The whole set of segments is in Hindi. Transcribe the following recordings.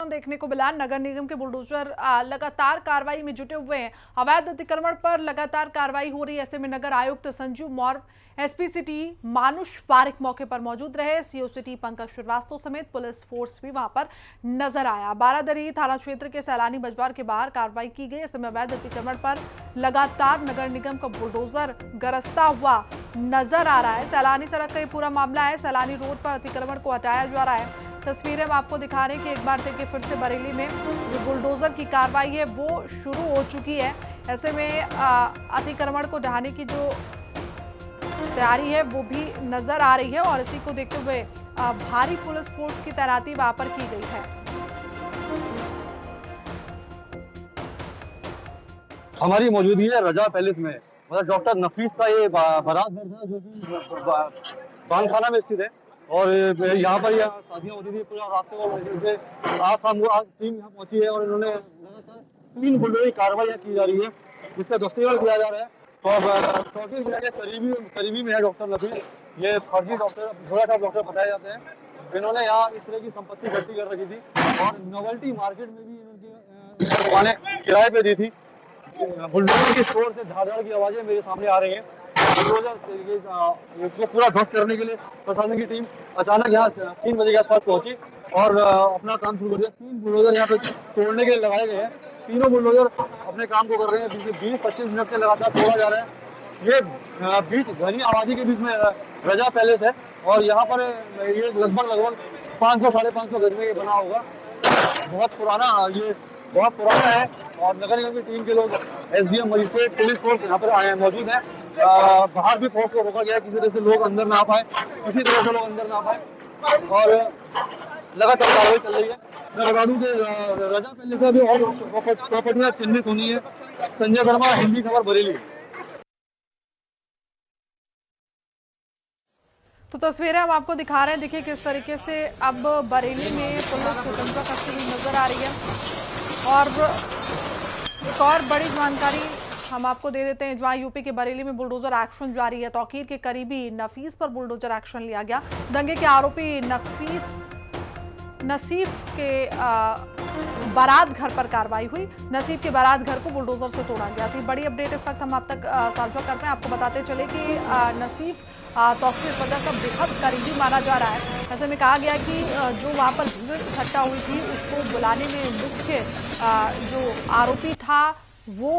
आंदोलन देखने को मिला। नगर निगम के बुलडोजर लगातार कार्रवाई में जुटे हुए हैं। अवैध अतिक्रमण पर लगातार कार्रवाई हो रही है। ऐसे में नगर आयुक्त संजीव मौर्य, एसपी सिटी मानुष पारिक मौके पर मौजूद रहे। सीओ सिटी पंकज श्रीवास्तव समेत पुलिस फोर्स भी वहां पर नजर आया। बारादरी थाना क्षेत्र के सैलानी बाजार के बाहर कार्रवाई की गई। ऐसे में अवैध अतिक्रमण पर लगातार नगर निगम का बुलडोजर गरजता हुआ नजर आ रहा है। सैलानी सड़क का ये पूरा मामला है। सैलानी रोड पर अतिक्रमण को हटाया जा रहा है। तस्वीरें हम आपको दिखा रहे हैं कि एक बार देखिए फिर से बरेली में जो बुलडोजर की कार्रवाई है वो शुरू हो चुकी है। ऐसे में अतिक्रमण को ढहाने की जो तैयारी है वो भी नजर आ रही है और इसी को देखते हुए भारी पुलिस फोर्स की तैनाती वहां पर की गई है। हमारी मौजूदगी है रजा पैलेस में। मतलब डॉक्टर नफीस का ये बारात घर था जो कि बांखाना में स्थित है और यहाँ पर यह शादियाँ होती थी पूरा रास्ते को। आज शाम को आज टीम यहाँ पहुंची है और इन्होंने लगातार 3 बुलडोजर कार्रवाई की जा रही है। इसका दस्तावेज किया जा रहा है। तो टोटल जिला के करीबी में है डॉक्टर नफीस। ये फर्जी डॉक्टर, थोड़ा सा डॉक्टर बताए जाते हैं। इन्होंने यहाँ इस तरह की संपत्ति इकट्ठी कर रखी थी और नोवेल्टी मार्केट में भी इनकी दुकानें किराए पे दी थी। बुलडोजर के शोर से धाड़ की आवाजें मेरे सामने आ रही हैं। बुलडोजर जो पूरा ध्वस्त करने के लिए प्रशासन की टीम अचानक यहाँ 3 बजे के आसपास पहुंची और अपना काम शुरू कर दिया। 3 बुलडोजर यहाँ पे तोड़ने के लिए लगाए गए हैं। तीनों बुलडोजर अपने काम को कर रहे हैं। 20-25 मिनट से लगातार तोड़ा जा रहा है। ये बीच घनी आबादी के बीच में रजा पैलेस है और यहाँ पर ये लगभग 500-550 गज में ये बना होगा। बहुत पुराना है और नगर निगम की टीम के लोग, एसडीएम, मजिस्ट्रेट, पुलिस फोर्स यहाँ पर मौजूद है। बाहर भी फोर्स को रोका गया है, किसी तरह से लोग अंदर ना पाए और लगातार कार्रवाई चल रही है। मैं बता दूं कि रजा पैलेस से अभी और प्रॉपर्टियां चिन्हित होनी है। संजय शर्मा, हिंदी खबर, बरेली। तो तस्वीरें हम आपको दिखा रहे हैं। देखिए किस तरीके से अब बरेली में पुलिस स्वतंत्रता करती हुई नजर आ रही है। और एक और बड़ी जानकारी हम आपको दे देते हैं। जहां यूपी के बरेली में बुलडोजर एक्शन जारी है। तौकीर के करीबी नफीस पर बुलडोजर एक्शन लिया गया। दंगे के आरोपी नसीफ के बारात घर पर कार्रवाई हुई। नसीब के बारात घर को बुलडोजर से तोड़ा गया। तो बड़ी अपडेट इस वक्त हम आप तक साझा कर रहे हैं। आपको बताते चले कि नसीफ तौकीर वजह का बेहद करीबी माना जा रहा है। ऐसे में कहा गया कि जो वहां पर भीड़ इकट्ठा हुई थी उसको बुलाने में मुख्य जो आरोपी था वो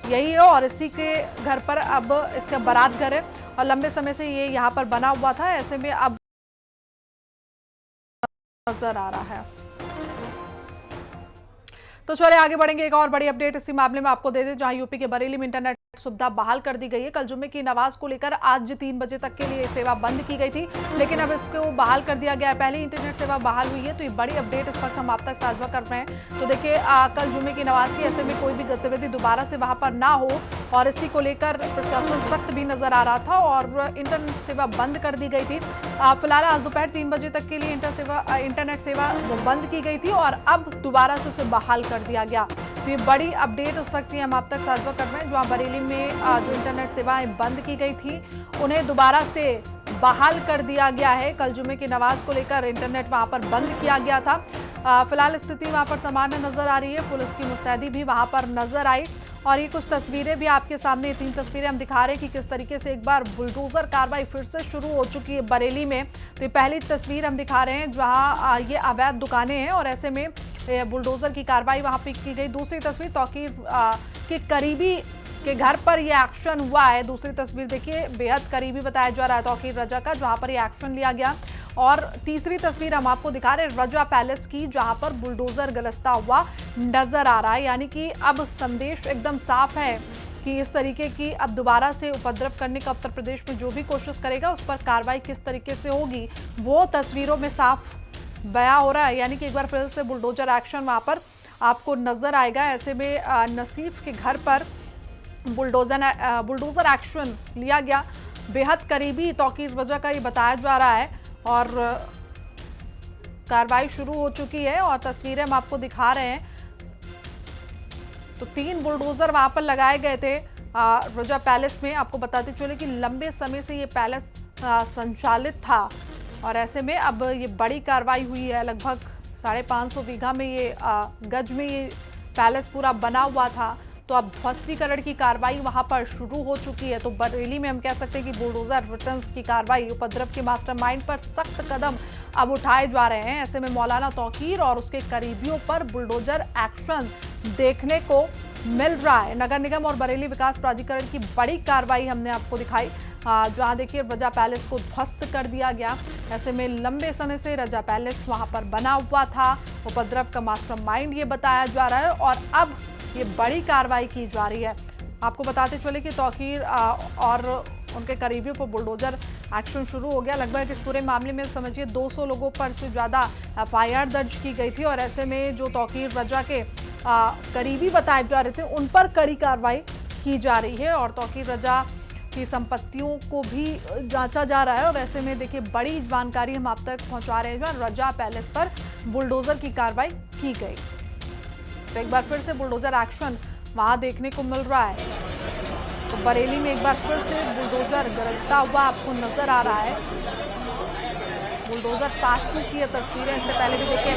यही है और इसी के घर पर अब इसका बारात घर है और लंबे समय से ये यहाँ पर बना हुआ था। ऐसे में अब नजर आ रहा है। तो चलिए आगे बढ़ेंगे। एक और बड़ी अपडेट इसी मामले में आपको दे दें, जहां यूपी के बरेली में इंटरनेट सुविधा बहाल कर दी गई है। कल जुम्मे की नमाज को लेकर आज 3 बजे तक के लिए सेवा बंद की गई थी, लेकिन अब इसको बहाल कर दिया गया है। पहले इंटरनेट सेवा बहाल हुई है। तो ये बड़ी अपडेट इस वक्त हम आप तक साझा कर रहे हैं। तो देखिए कल जुम्मे की नमाज थी। ऐसे में कोई भी गतिविधि दोबारा से वहां पर ना हो और इसी को लेकर प्रशासन सख्त भी नजर आ रहा था और इंटरनेट सेवा बंद कर दी गई थी। फिलहाल आज दोपहर 3 बजे तक के लिए इंटरनेट सेवा बंद की गई थी और अब दोबारा से उसे बहाल कर दिया गया। तो ये बड़ी अपडेट उस वक्त हम आप तक साझा कर रहे हैं। जहां बरेली में जो इंटरनेट सेवाएं बंद की गई थी उन्हें दोबारा से बहाल कर दिया गया है। कल जुमे की नमाज को लेकर इंटरनेट वहां पर बंद किया गया था। फिलहाल स्थिति वहां पर सामान्य नजर आ रही है। पुलिस की मुस्तैदी भी वहां पर नजर आई और ये कुछ तस्वीरें भी आपके सामने, 3 तस्वीरें हम दिखा रहे हैं कि किस तरीके से एक बार बुलडोजर कार्रवाई फिर से शुरू हो चुकी है बरेली में। तो ये पहली तस्वीर हम दिखा रहे हैं जहां ये अवैध दुकानें हैं और ऐसे में बुलडोजर की कार्रवाई वहां पे की गई। दूसरी तस्वीर तौकीर के करीबी के घर पर यह एक्शन हुआ है। दूसरी तस्वीर देखिए, बेहद करीबी बताया जा रहा है तौकीर रजा का, जहां पर यह एक्शन लिया गया। और तीसरी तस्वीर हम आपको दिखा रहे हैं रजा पैलेस की, जहां पर बुलडोजर गरजता हुआ नजर आ रहा है। यानी कि अब संदेश एकदम साफ है कि इस तरीके की अब दोबारा से उपद्रव करने का उत्तर प्रदेश में जो भी कोशिश करेगा उस पर कार्रवाई किस तरीके से होगी वो तस्वीरों में साफ बयां हो रहा है। यानी कि एक बार फिर से बुलडोजर एक्शन वहां पर आपको नजर आएगा। ऐसे में नसीफ के घर पर बुलडोजर एक्शन लिया गया। बेहद करीबी तौकीर वजह का ये बताया जा रहा है और कार्रवाई शुरू हो चुकी है और तस्वीरें हम आपको दिखा रहे हैं। तो 3 बुलडोजर वहां पर लगाए गए थे रजा पैलेस में। आपको बताते चले कि लंबे समय से ये पैलेस संचालित था और ऐसे में अब ये बड़ी कार्रवाई हुई है। लगभग 550 बीघा में ये गज में ये पैलेस पूरा बना हुआ था। तो अब ध्वस्तीकरण की कार्रवाई वहां पर शुरू हो चुकी है। तो बरेली में हम कह सकते हैं कि बुलडोजर रिटर्न्स की कार्रवाई, उपद्रव के मास्टरमाइंड पर सख्त कदम अब उठाए जा रहे हैं। ऐसे में मौलाना तौकीर और उसके करीबियों पर बुलडोजर एक्शन देखने को मिल रहा है। नगर निगम और बरेली विकास प्राधिकरण की बड़ी कार्रवाई हमने आपको दिखाई, जहां देखिए रजा पैलेस को ध्वस्त कर दिया गया। ऐसे में लंबे समय से रजा पैलेस वहां पर बना हुआ था। उपद्रव का मास्टरमाइंड ये बताया जा रहा है और अब ये बड़ी कार्रवाई की जा रही है। आपको बताते चले कि तौकीर और उनके करीबियों पर बुलडोजर एक्शन शुरू हो गया। लगभग इस पूरे मामले में समझिए 200 लोगों पर से ज़्यादा एफआईआर दर्ज की गई थी और ऐसे में जो तौकीर रजा के करीबी बताए जा रहे थे उन पर कड़ी कार्रवाई की जा रही है और तौकीर रजा की संपत्तियों को भी जांचा जा रहा है। और ऐसे में देखिए बड़ी जानकारी हम आप तक पहुंचा रहे हैं। रजा पैलेस पर बुलडोजर की कार्रवाई की गई। तो एक बार फिर से बुलडोजर एक्शन वहां देखने को मिल रहा है। तो बरेली में एक बार फिर से बुलडोजर गरजता हुआ आपको नजर आ रहा है। बुलडोजर पार्ट 2 की ये तस्वीरें, इससे पहले भी देखिए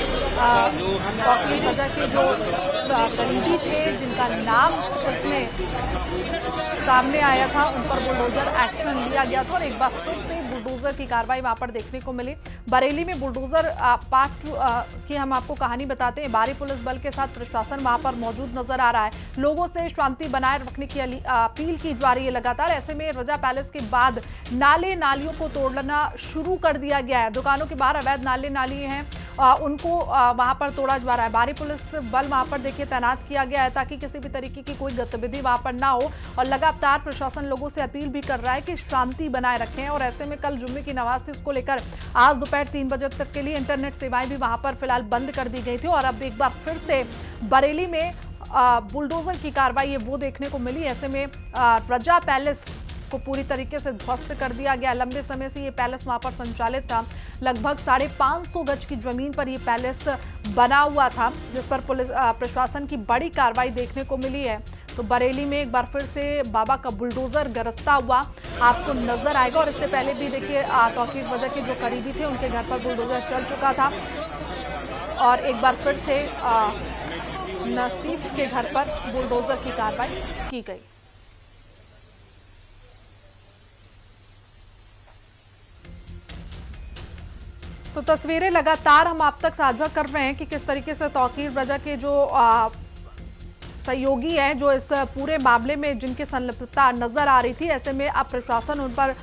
तौकीर रजा के जो करीबी थे जिनका नाम इसमें सामने आया था उन पर बुलडोजर एक्शन लिया गया था और एक बार फिर से बुलडोजर की कार्रवाई वहां पर देखने को मिली। बरेली में बुलडोजर पार्ट 2 की हम आपको कहानी बताते हैं। भारी पुलिस बल के साथ प्रशासन वहां पर मौजूद नजर आ रहा है। लोगों से शांति बनाए रखने की अपील की जा रही है लगातार। ऐसे में रजा पैलेस के बाद नाले नालियों को तोड़ना शुरू कर दिया गया है। दुकानों के बाहर अवैध नाले हैं उनको वहां पर तोड़ा जा रहा है। भारी पुलिस बल वहां पर देखिए तैनात किया गया है ताकि किसी भी तरीके की कोई गतिविधि वहां पर ना हो और लगातार प्रशासन लोगों से अपील भी कर रहा है कि शांति बनाए रखें। और ऐसे में कल जुम्मे की नमाज थी, इसको लेकर आज दोपहर 3 बजे तक के लिए इंटरनेट सेवाएं भी वहां पर फिलहाल बंद कर दी गई थी और अब एक बार फिर से बरेली में बुलडोजर की कार्रवाई है वो देखने को मिली। ऐसे में रजा पैलेस को पूरी तरीके से ध्वस्त कर दिया गया। लंबे समय से ये पैलेस वहां पर संचालित था। लगभग 550 गज की जमीन पर ये पैलेस बना हुआ था जिस पर पुलिस प्रशासन की बड़ी कार्रवाई देखने को मिली है। तो बरेली में एक बार फिर से बाबा का बुलडोजर गरजता हुआ आपको नजर आएगा और इससे पहले भी देखिए तौकीर रजा के जो करीबी थे उनके घर पर बुलडोजर चल चुका था और एक बार फिर से नसीफ के घर पर बुलडोजर की कार्रवाई की गई। तो तस्वीरें लगातार हम आप तक साझा कर रहे हैं कि किस तरीके से तौकीर रजा के जो सहयोगी हैं जो इस पूरे मामले में जिनकी संलिप्तता नजर आ रही थी, ऐसे में अब प्रशासन उन पर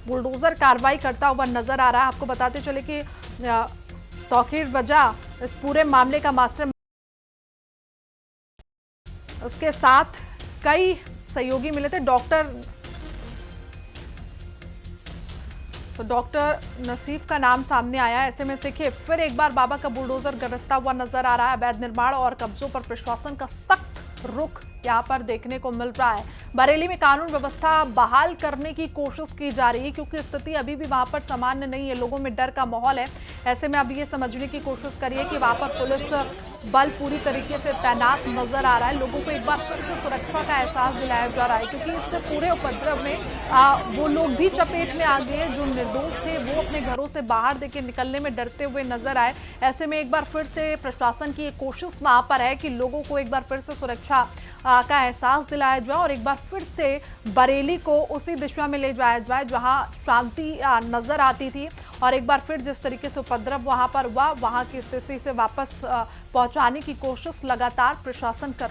बुलडोजर कार्रवाई करता हुआ नजर आ रहा है। आपको बताते चले कि तौकीर रजा इस पूरे मामले का मास्टर, उसके साथ कई सहयोगी मिले थे। डॉक्टर नसीफ का नाम सामने आया। ऐसे में देखिए फिर एक बार बाबा का बुलडोजर गरजता हुआ नजर आ रहा है। अवैध निर्माण और कब्जों पर प्रशासन का सख्त रुख यहाँ पर देखने को मिल रहा है। बरेली में कानून व्यवस्था बहाल करने की कोशिश की जा रही है क्योंकि स्थिति अभी भी वहां पर सामान्य नहीं है। लोगों में डर का माहौल है। ऐसे में अब ये समझने की कोशिश करिए कि वहां पर पुलिस बल पूरी तरीके से तैनात नजर आ रहा है। लोगों को एक बार फिर से सुरक्षा का एहसास दिलाया जा रहा है क्योंकि इस पूरे उपद्रव में वो लोग भी चपेट में आ गए जो निर्दोष थे, वो अपने घरों से बाहर देखिए निकलने में डरते हुए नजर आए। ऐसे में एक बार फिर से प्रशासन की कोशिश वहां पर है कि लोगों को एक बार फिर से सुरक्षा का एहसास दिलाया जाए और एक बार फिर से बरेली को उसी दिशा में ले जाया जाए जहां शांति नजर आती थी और एक बार फिर जिस तरीके से उपद्रव वहां पर हुआ वहां की स्थिति से वापस पहुंचाने की कोशिश लगातार प्रशासन कर रहा है।